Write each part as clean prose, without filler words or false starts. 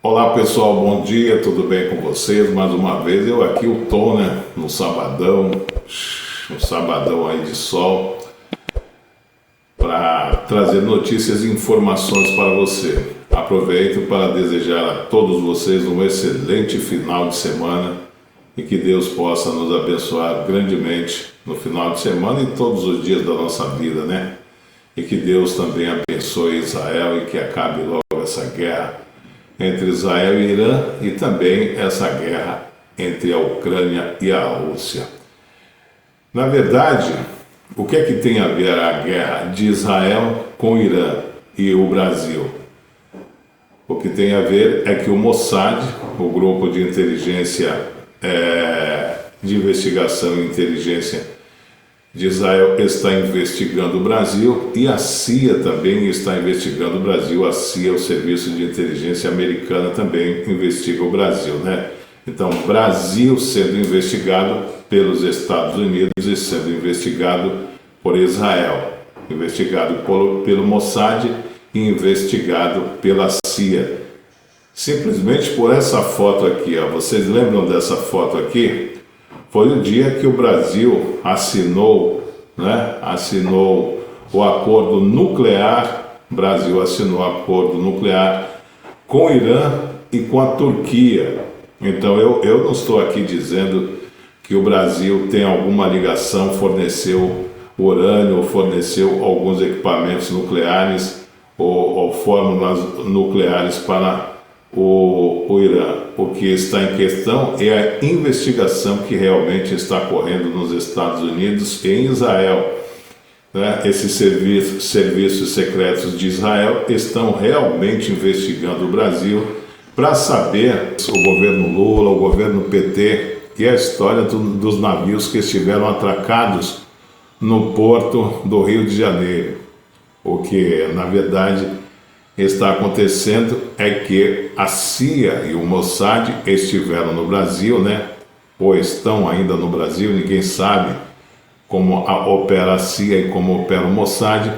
Olá pessoal, bom dia, tudo bem com vocês? Mais uma vez eu aqui, o Tom, no sabadão, um sabadão aí de sol, para trazer notícias e informações para você. Aproveito para desejar a todos vocês um excelente final de semana e que Deus possa nos abençoar grandemente no final de semana e todos os dias da nossa vida, E que Deus também abençoe Israel e que acabe logo essa guerra entre Israel e Irã e também essa guerra entre a Ucrânia e a Rússia. Na verdade, o que é que tem a ver a guerra de Israel com o Irã e o Brasil? O que tem a ver é que o Mossad, o grupo de inteligência, de investigação e inteligência de Israel, está investigando o Brasil e a CIA também está investigando o Brasil. A CIA, o Serviço de Inteligência Americana, também investiga o Brasil, Então, o Brasil sendo investigado pelos Estados Unidos e sendo investigado por Israel, investigado pelo Mossad e investigado pela CIA. Simplesmente por essa foto aqui, vocês lembram dessa foto aqui? Foi o dia que o Brasil assinou o acordo nuclear. O Brasil assinou o acordo nuclear com o Irã e com a Turquia. Então eu não estou aqui dizendo que o Brasil tem alguma ligação, forneceu urânio, ou forneceu alguns equipamentos nucleares ou fórmulas nucleares para o Irã. O que está em questão é a investigação que realmente está ocorrendo nos Estados Unidos e em Israel. Esses serviços secretos de Israel estão realmente investigando o Brasil para saber o governo Lula, o governo PT e a história dos navios que estiveram atracados no porto do Rio de Janeiro. O que, na verdade, está acontecendo é que a CIA e o Mossad estiveram no Brasil, ou estão ainda no Brasil, ninguém sabe como opera a CIA e como opera o Mossad,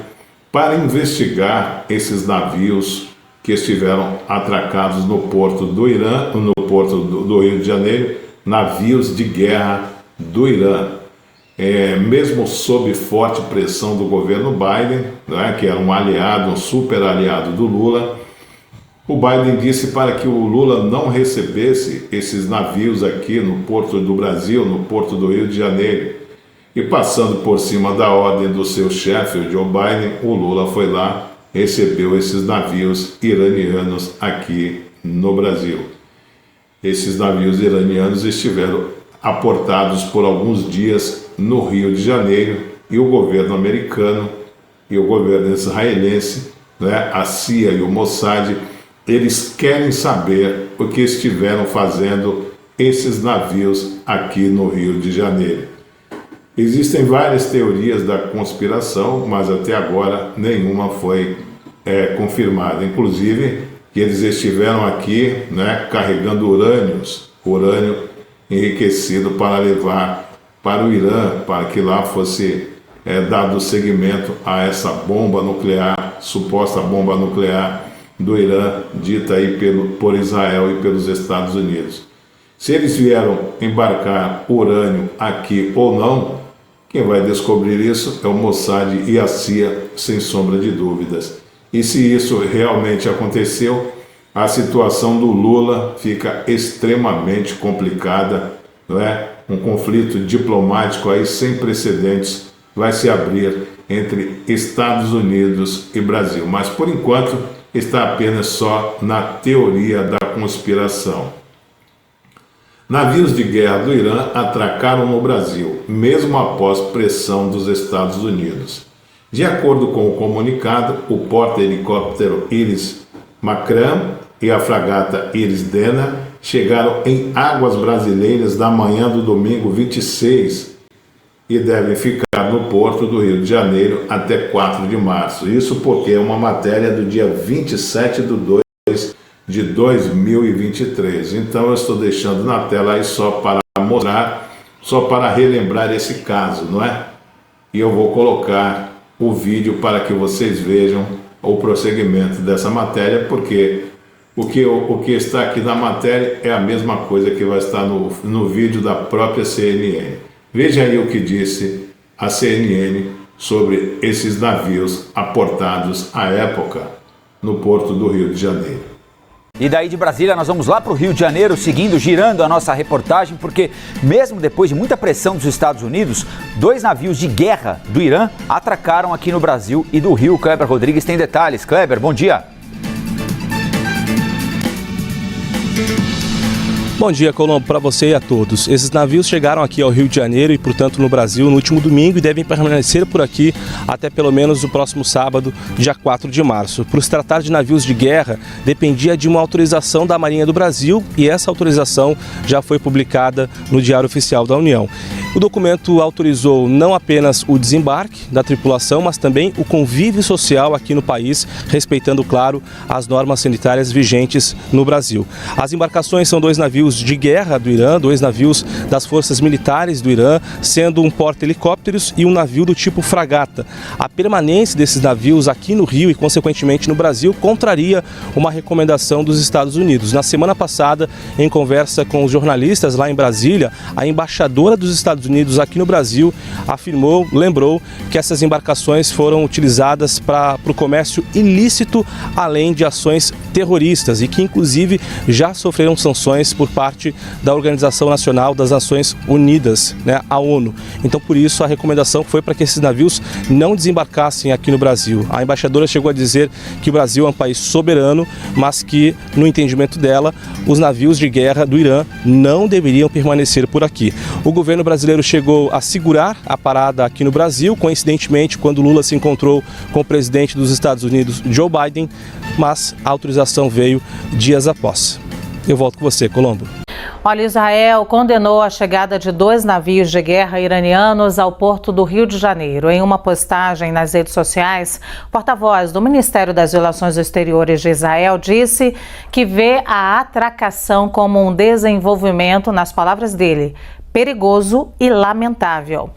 para investigar esses navios que estiveram atracados no porto do Irã, no porto do Rio de Janeiro, navios de guerra do Irã. Mesmo sob forte pressão do governo Biden, que era um aliado, um super aliado do Lula, o Biden disse para que o Lula não recebesse esses navios aqui no porto do Brasil, no porto do Rio de Janeiro. E passando por cima da ordem do seu chefe, o Joe Biden, o Lula foi lá, recebeu esses navios iranianos aqui no Brasil. Esses navios iranianos estiveram aportados por alguns dias no Rio de Janeiro e o governo americano e o governo israelense, a CIA e o Mossad, eles querem saber o que estiveram fazendo esses navios aqui no Rio de Janeiro. Existem várias teorias da conspiração, mas até agora nenhuma foi confirmada. Inclusive que eles estiveram aqui carregando urânio enriquecido para levar para o Irã, para que lá fosse dado seguimento a essa bomba nuclear, suposta bomba nuclear do Irã, dita aí por Israel e pelos Estados Unidos. Se eles vieram embarcar urânio aqui ou não, quem vai descobrir isso é o Mossad e a CIA, sem sombra de dúvidas. E se isso realmente aconteceu, a situação do Lula fica extremamente complicada, Um conflito diplomático aí sem precedentes vai se abrir entre Estados Unidos e Brasil. Mas, por enquanto, está apenas só na teoria da conspiração. Navios de guerra do Irã atracaram no Brasil, mesmo após pressão dos Estados Unidos. De acordo com o comunicado, o porta-helicóptero Iris Makram e a fragata Iris Dena chegaram em águas brasileiras na manhã do domingo 26 e devem ficar no porto do Rio de Janeiro até 4 de março. Isso porque é uma matéria do dia 27 de 2 de 2023. Então eu estou deixando na tela aí só para mostrar, só para relembrar esse caso, E eu vou colocar o vídeo para que vocês vejam o prosseguimento dessa matéria, porque o que está aqui na matéria é a mesma coisa que vai estar no vídeo da própria CNN. Veja aí o que disse a CNN sobre esses navios aportados à época no porto do Rio de Janeiro. E daí de Brasília nós vamos lá para o Rio de Janeiro, girando a nossa reportagem, porque mesmo depois de muita pressão dos Estados Unidos, 2 navios de guerra do Irã atracaram aqui no Brasil e do Rio. Kleber Rodrigues tem detalhes. Kleber, bom dia. Bom dia, Colombo, para você e a todos. Esses navios chegaram aqui ao Rio de Janeiro e, portanto, no Brasil no último domingo e devem permanecer por aqui até pelo menos o próximo sábado, dia 4 de março. Por se tratar de navios de guerra, dependia de uma autorização da Marinha do Brasil e essa autorização já foi publicada no Diário Oficial da União. O documento autorizou não apenas o desembarque da tripulação, mas também o convívio social aqui no país, respeitando, claro, as normas sanitárias vigentes no Brasil. As embarcações são 2 navios de guerra do Irã, 2 navios das forças militares do Irã, sendo um porta-helicópteros e um navio do tipo fragata. A permanência desses navios aqui no Rio e, consequentemente, no Brasil, contraria uma recomendação dos Estados Unidos. Na semana passada, em conversa com os jornalistas lá em Brasília, a embaixadora dos Estados Unidos aqui no Brasil lembrou que essas embarcações foram utilizadas para o comércio ilícito, além de ações terroristas e que, inclusive, já sofreram sanções por parte da Organização Nacional das Nações Unidas, a ONU. Então, por isso, a recomendação foi para que esses navios não desembarcassem aqui no Brasil. A embaixadora chegou a dizer que o Brasil é um país soberano, mas que, no entendimento dela, os navios de guerra do Irã não deveriam permanecer por aqui. O governo brasileiro chegou a segurar a parada aqui no Brasil, coincidentemente, quando Lula se encontrou com o presidente dos Estados Unidos, Joe Biden, mas a autorização veio dias após. Eu volto com você, Colombo. Olha, Israel condenou a chegada de 2 navios de guerra iranianos ao porto do Rio de Janeiro. Em uma postagem nas redes sociais, o porta-voz do Ministério das Relações Exteriores de Israel disse que vê a atracação como um desenvolvimento, nas palavras dele, perigoso e lamentável.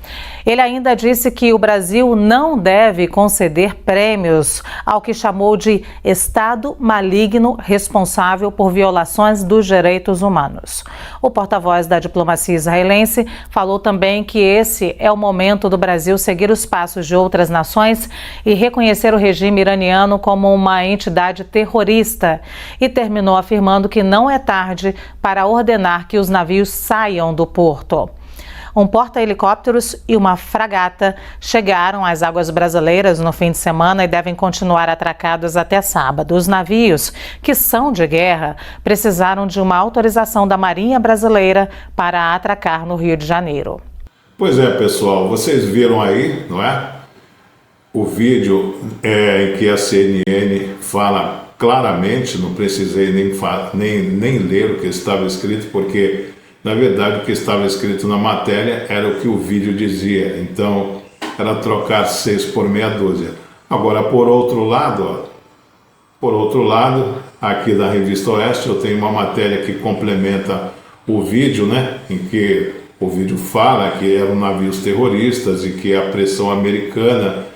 Ele ainda disse que o Brasil não deve conceder prêmios ao que chamou de Estado maligno responsável por violações dos direitos humanos. O porta-voz da diplomacia israelense falou também que esse é o momento do Brasil seguir os passos de outras nações e reconhecer o regime iraniano como uma entidade terrorista e terminou afirmando que não é tarde para ordenar que os navios saiam do porto. Um porta-helicópteros e uma fragata chegaram às águas brasileiras no fim de semana e devem continuar atracados até sábado. Os navios, que são de guerra, precisaram de uma autorização da Marinha Brasileira para atracar no Rio de Janeiro. Pois é, pessoal, vocês viram aí, não é? O vídeo em que a CNN fala claramente, não precisei nem ler o que estava escrito, porque na verdade o que estava escrito na matéria era o que o vídeo dizia, então era trocar 6 por meia dúzia. Agora, por outro lado, aqui da Revista Oeste, eu tenho uma matéria que complementa o vídeo, né, em que o vídeo fala que eram navios terroristas e que a pressão americana,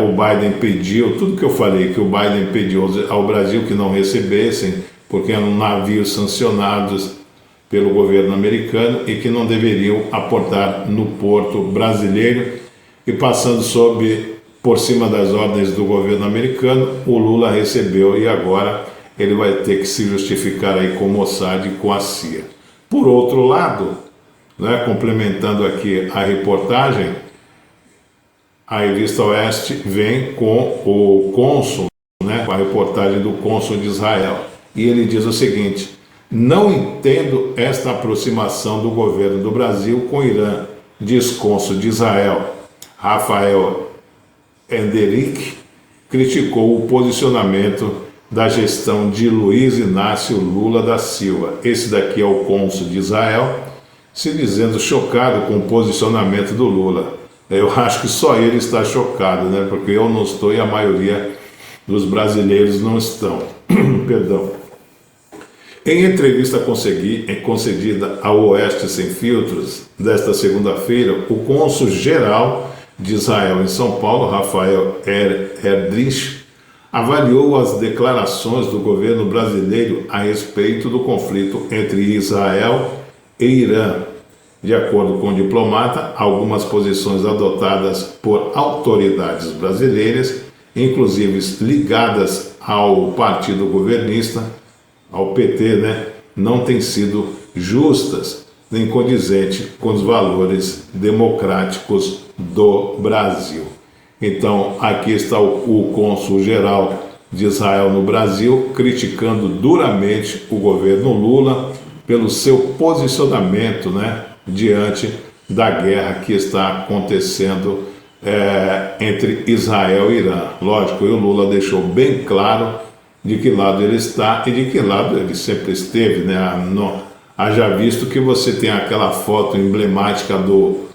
o Biden pediu, tudo que eu falei, que o Biden pediu ao Brasil que não recebessem, porque eram navios sancionados pelo governo americano e que não deveriam aportar no porto brasileiro, e passando por cima das ordens do governo americano, o Lula recebeu e agora ele vai ter que se justificar aí com o Mossad e com a CIA. Por outro lado, né, complementando aqui a reportagem, a Revista Oeste vem com o cônsul, né, com a reportagem do cônsul de Israel, e ele diz o seguinte: não entendo esta aproximação do governo do Brasil com o Irã, diz cônsul de Israel. Rafael Enderick criticou o posicionamento da gestão de Luiz Inácio Lula da Silva. Esse daqui é o cônsul de Israel, se dizendo chocado com o posicionamento do Lula. Eu acho que só ele está chocado, né? Porque eu não estou e a maioria dos brasileiros não estão. Perdão. Em entrevista concedida ao Oeste Sem Filtros, desta segunda-feira, o cônsul-geral de Israel em São Paulo, Rafael Erdrich, avaliou as declarações do governo brasileiro a respeito do conflito entre Israel e Irã. De acordo com o diplomata, algumas posições adotadas por autoridades brasileiras, inclusive ligadas ao partido governista, ao PT, não têm sido justas nem condizentes com os valores democráticos do Brasil. Então, aqui está o cônsul-geral de Israel no Brasil, criticando duramente o governo Lula pelo seu posicionamento, diante da guerra que está acontecendo entre Israel e Irã. Lógico, o Lula deixou bem claro de que lado ele está e de que lado ele sempre esteve, Haja visto que você tem aquela foto emblemática do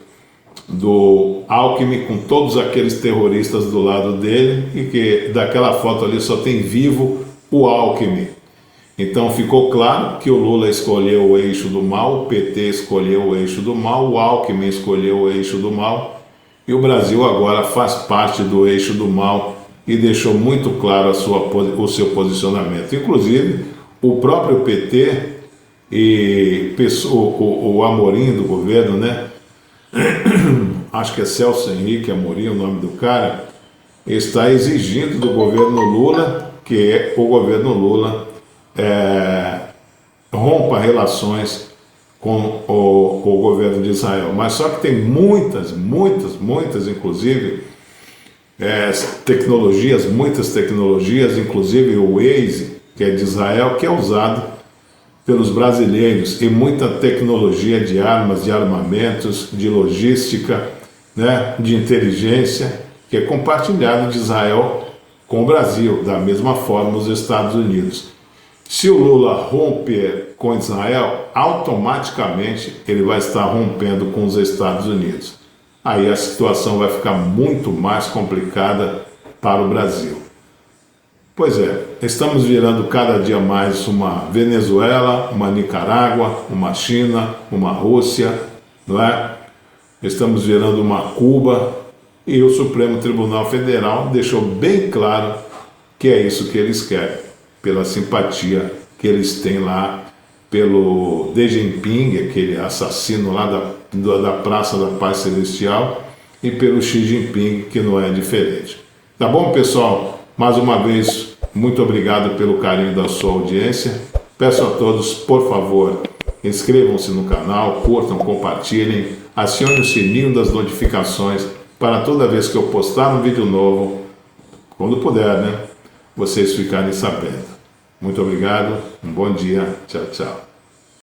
Alckmin com todos aqueles terroristas do lado dele e que daquela foto ali só tem vivo o Alckmin. Então ficou claro que o Lula escolheu o eixo do mal, o PT escolheu o eixo do mal, o Alckmin escolheu o eixo do mal e o Brasil agora faz parte do eixo do mal e deixou muito claro o seu posicionamento. Inclusive, o próprio PT e o Amorim do governo, acho que é Celso Henrique Amorim o nome do cara, está exigindo do governo Lula que o governo Lula rompa relações com o governo de Israel. Mas só que tem muitas, inclusive, muitas tecnologias, inclusive o Waze, que é de Israel, que é usado pelos brasileiros, e muita tecnologia de armas, de armamentos, de logística, de inteligência, que é compartilhado de Israel com o Brasil, da mesma forma os Estados Unidos. Se o Lula romper com Israel, automaticamente ele vai estar rompendo com os Estados Unidos. Aí a situação vai ficar muito mais complicada para o Brasil. Pois é, estamos virando cada dia mais uma Venezuela, uma Nicarágua, uma China, uma Rússia, Estamos virando uma Cuba e o Supremo Tribunal Federal deixou bem claro que é isso que eles querem, pela simpatia que eles têm lá pelo Deng Xiaoping, aquele assassino lá da Praça da Paz Celestial, e pelo Xi Jinping, que não é diferente. Tá bom, pessoal? Mais uma vez, muito obrigado pelo carinho da sua audiência. Peço a todos, por favor, inscrevam-se no canal, curtam, compartilhem, acionem o sininho das notificações para toda vez que eu postar um vídeo novo, quando puder, vocês ficarem sabendo. Muito obrigado, um bom dia, tchau, tchau.